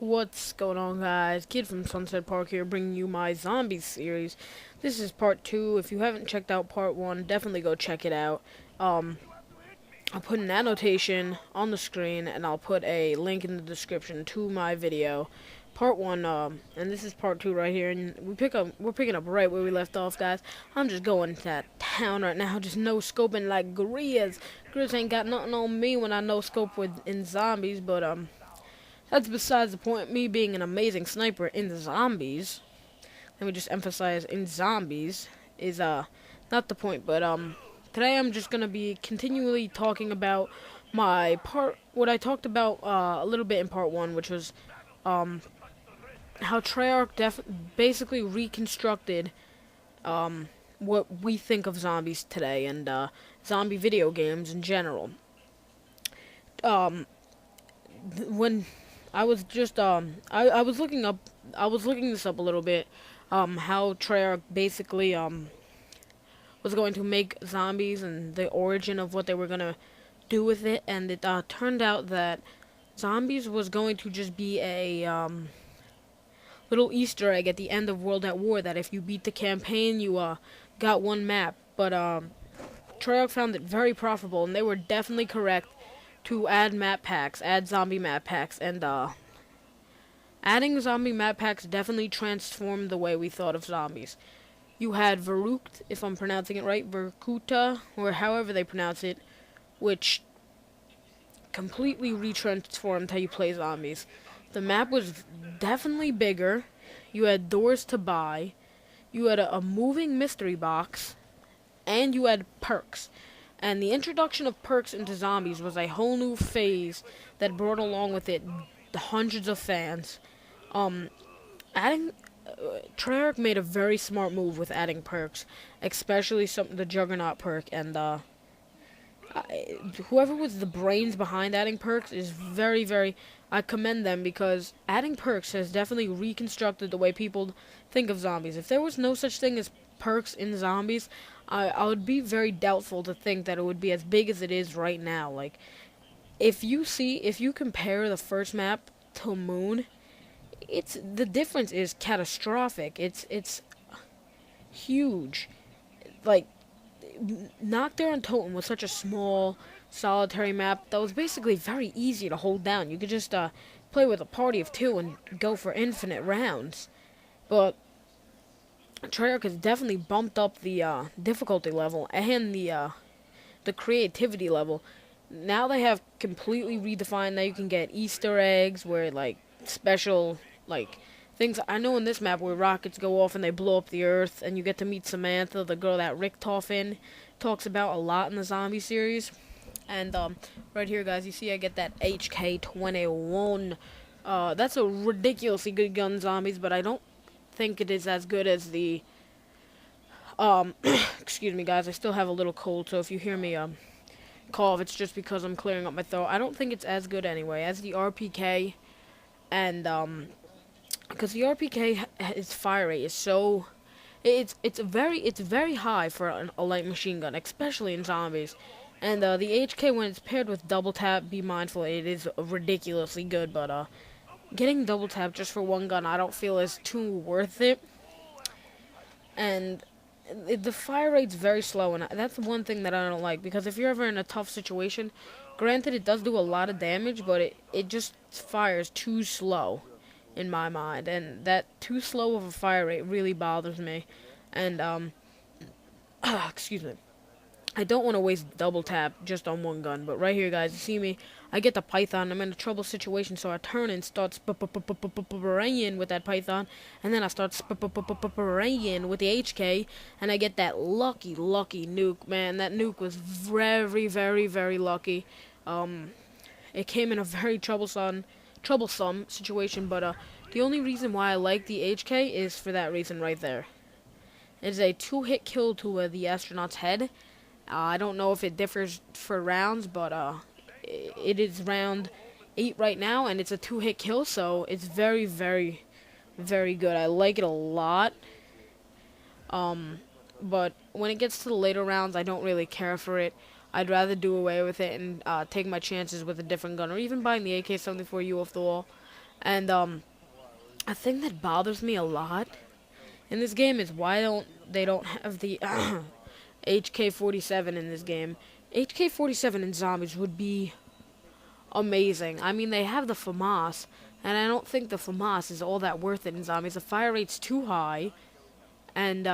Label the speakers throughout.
Speaker 1: What's going on, guys? Kid from Sunset Park here, bringing you my Zombies series. This is part 2. If you haven't checked out part 1, definitely go check it out. I'll put an annotation on the screen, and I'll put a link in the description to my video. Part 1, and this is part 2 right here, and we're picking up right where we left off, guys. I'm just going to town right now, just no-scoping like Grizz. Grizz ain't got nothing on me when I no-scope in zombies, but, that's besides the point. Me being an amazing sniper in zombies, let me just emphasize, in zombies, is, not the point, but, today I'm just gonna be continually talking about what I talked about, a little bit in part 1, which was, how Treyarch basically reconstructed, what we think of zombies today, and, zombie video games in general. When I was just I was looking this up a little bit, how Treyarch basically was going to make zombies and the origin of what they were gonna do with it, and it turned out that zombies was going to just be a little Easter egg at the end of World at War, that if you beat the campaign you got one map, but Treyarch found it very profitable, and they were definitely correct to add zombie map packs, and adding zombie map packs definitely transformed the way we thought of zombies. You had Verrucht, if I'm pronouncing it right, Verkuta, or however they pronounce it, which completely retransformed how you play zombies. The map was definitely bigger, you had doors to buy, you had a moving mystery box, and you had perks. And the introduction of perks into zombies was a whole new phase that brought along with it the hundreds of fans. Treyarch made a very smart move with adding perks, especially the Juggernaut perk, and whoever was the brains behind adding perks is very, I commend them, because adding perks has definitely reconstructed the way people think of zombies. If there was no such thing as perks in zombies, I would be very doubtful to think that it would be as big as it is right now. Like, if you compare the first map to Moon, the difference is catastrophic. It's huge. Like, Nocturne and Totem was such a small, solitary map that was basically very easy to hold down. You could just play with a party of 2 and go for infinite rounds. But Treyarch has definitely bumped up the difficulty level and the creativity level. Now they have completely redefined that you can get Easter eggs where, like, special, like, things. I know in this map where rockets go off and they blow up the earth, and you get to meet Samantha, the girl that Rick Toffin talks about a lot in the zombie series. And right here, guys, you see I get that HK-21. That's a ridiculously good gun, zombies, but I don't think it is as good as the excuse me, guys, I still have a little cold, so if you hear me cough, it's just because I'm clearing up my throat. I don't think it's as good anyway as the RPK, and because the RPK its fire rate is so it's very high for a light machine gun, especially in zombies. And the HK, when it's paired with double tap, be mindful, it is ridiculously good, but getting double tap just for one gun I don't feel is too worth it. And the fire rate's very slow, and that's one thing that I don't like, because if you're ever in a tough situation, granted it does do a lot of damage, but it just fires too slow in my mind, and that too slow of a fire rate really bothers me. And excuse me, I don't want to waste double tap just on one gun, but right here, guys, you see me, I get the Python, I'm in a trouble situation, so I turn and start spraying with that Python, and then I start spraying with the HK, and I get that lucky nuke, man. That nuke was very lucky. It came in a very troublesome situation, but the only reason why I like the HK is for that reason right there. It's a 2-hit kill to the astronaut's head. I don't know if it differs for rounds, but it is round 8 right now, and it's a 2-hit kill, so it's very good. I like it a lot. But when it gets to the later rounds, I don't really care for it. I'd rather do away with it and take my chances with a different gun, or even buying the AK-74U off the wall. And a thing that bothers me a lot in this game is why they don't have the HK-47 in this game. HK-47 in Zombies would be amazing. I mean, they have the FAMAS, and I don't think the FAMAS is all that worth it in Zombies. The fire rate's too high, and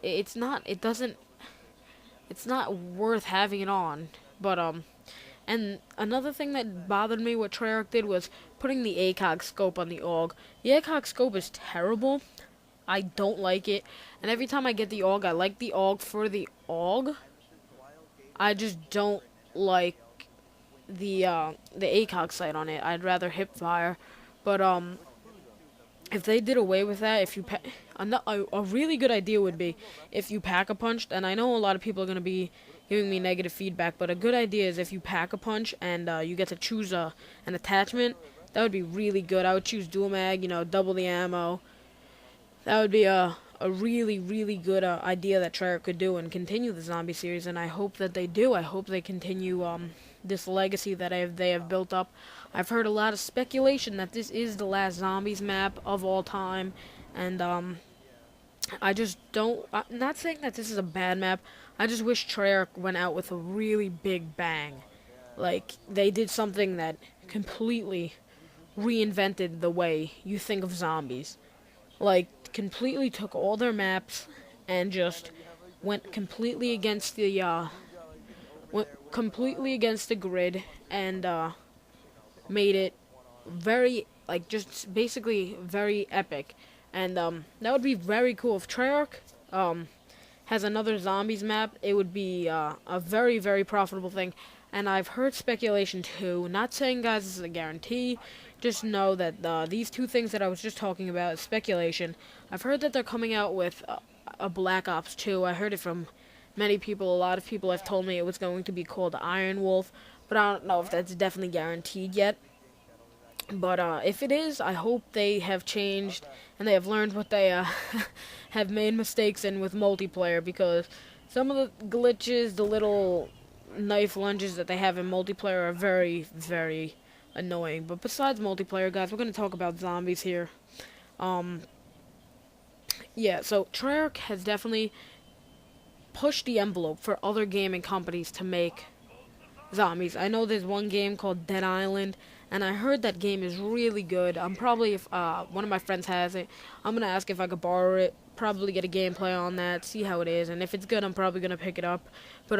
Speaker 1: it's not. It doesn't. It's not worth having it on. But and another thing that bothered me what Treyarch did was putting the ACOG scope on the AUG. The ACOG scope is terrible. I don't like it, and every time I get the AUG, I like the AUG for the AUG. I just don't like the ACOG sight on it. I'd rather hip fire, but if they did away with that, if you a really good idea would be if you pack a punched, and I know a lot of people are gonna be giving me negative feedback, but a good idea is if you pack a punch and you get to choose an attachment, that would be really good. I would choose dual mag, double the ammo. That would be a really, really good idea that Treyarch could do and continue the zombie series, and I hope that they do. I hope they continue this legacy that they have built up. I've heard a lot of speculation that this is the last zombies map of all time, and I just don't. I'm not saying that this is a bad map. I just wish Treyarch went out with a really big bang. Like, they did something that completely reinvented the way you think of zombies. Like, completely took all their maps and just went completely against the grid and made it very, like, just basically very epic. And that would be very cool if Treyarch has another zombies map. It would be a very, very profitable thing. And I've heard speculation too. Not saying, guys, this is a guarantee. Just know that these two things that I was just talking about is speculation. I've heard that they're coming out with a Black Ops 2. I heard it from many people. A lot of people have told me it was going to be called Iron Wolf, but I don't know if that's definitely guaranteed yet. But if it is, I hope they have changed and they have learned what they have made mistakes in with multiplayer, because some of the glitches, the little knife lunges that they have in multiplayer are very, very annoying. But besides multiplayer, guys, we're going to talk about zombies here. Yeah, so Treyarch has definitely pushed the envelope for other gaming companies to make zombies. I know there's one game called Dead Island, and I heard that game is really good. I'm probably, if one of my friends has it, I'm going to ask if I could borrow it, probably get a gameplay on that, see how it is, and if it's good, I'm probably going to pick it up. But,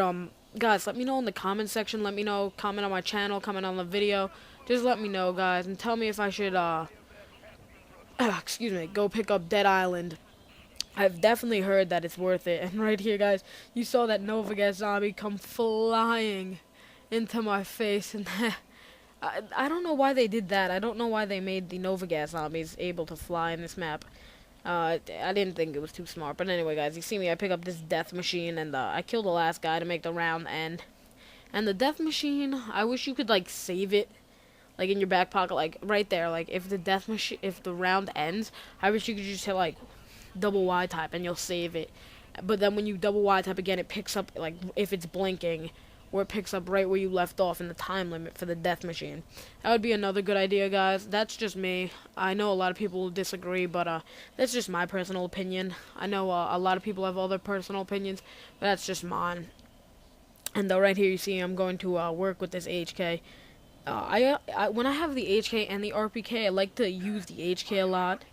Speaker 1: guys, let me know in the comment section, let me know, comment on my channel, comment on the video, just let me know, guys, and tell me if I should, excuse me, go pick up Dead Island. I've definitely heard that it's worth it, and right here, guys, you saw that Novagas zombie come flying into my face, and I don't know why they did that. I don't know why they made the Novagas zombies able to fly in this map. I didn't think it was too smart. But anyway, guys, you see me, I pick up this death machine, and I kill the last guy to make the round end. And the death machine, I wish you could, like, save it, like, in your back pocket, like, right there. Like, if the round ends, I wish you could just hit, like, double Y type, and you'll save it. But then when you double Y type again, it picks up, like, if it's blinking, or it picks up right where you left off in the time limit for the death machine. That would be another good idea, guys. That's just me. I know a lot of people will disagree, but that's just my personal opinion. I know a lot of people have other personal opinions, but that's just mine. And right here you see I'm going to work with this HK. When I have the HK and the RPK, I like to use the HK a lot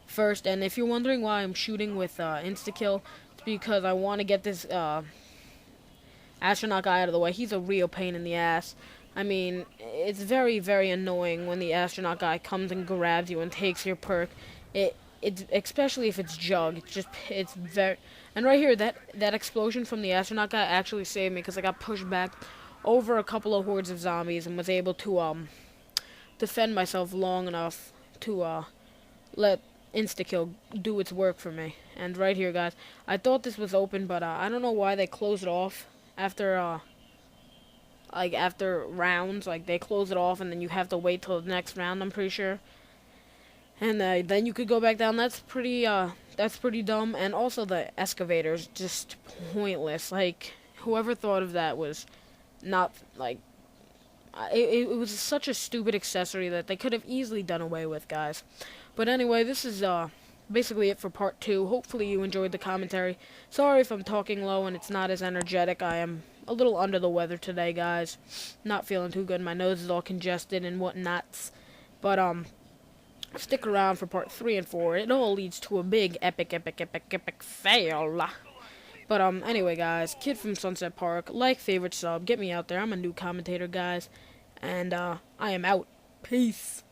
Speaker 1: first. And if you're wondering why I'm shooting with insta-kill, it's because I want to get this astronaut guy out of the way. He's a real pain in the ass. I mean, it's very, very annoying when the astronaut guy comes and grabs you and takes your perk. It's especially if it's Jug. It's very. And right here, that explosion from the astronaut guy actually saved me, because I got pushed back over a couple of hordes of zombies and was able to defend myself long enough to let insta-kill do its work for me. And right here, guys, I thought this was open, but I don't know why they closed it off after after rounds. Like, they close it off and then you have to wait till the next round, I'm pretty sure. And then you could go back down. That's pretty dumb. And also the excavator's just pointless. Like, whoever thought of that was not like it was such a stupid accessory that they could have easily done away with, guys. But anyway, this is basically it for part 2. Hopefully you enjoyed the commentary. Sorry if I'm talking low and it's not as energetic. I am a little under the weather today, guys. Not feeling too good. My nose is all congested and whatnots. But stick around for part 3 and 4. It all leads to a big epic fail. But anyway, guys, Kid from Sunset Park, like, favorite, sub, get me out there. I'm a new commentator, guys, and I am out. Peace.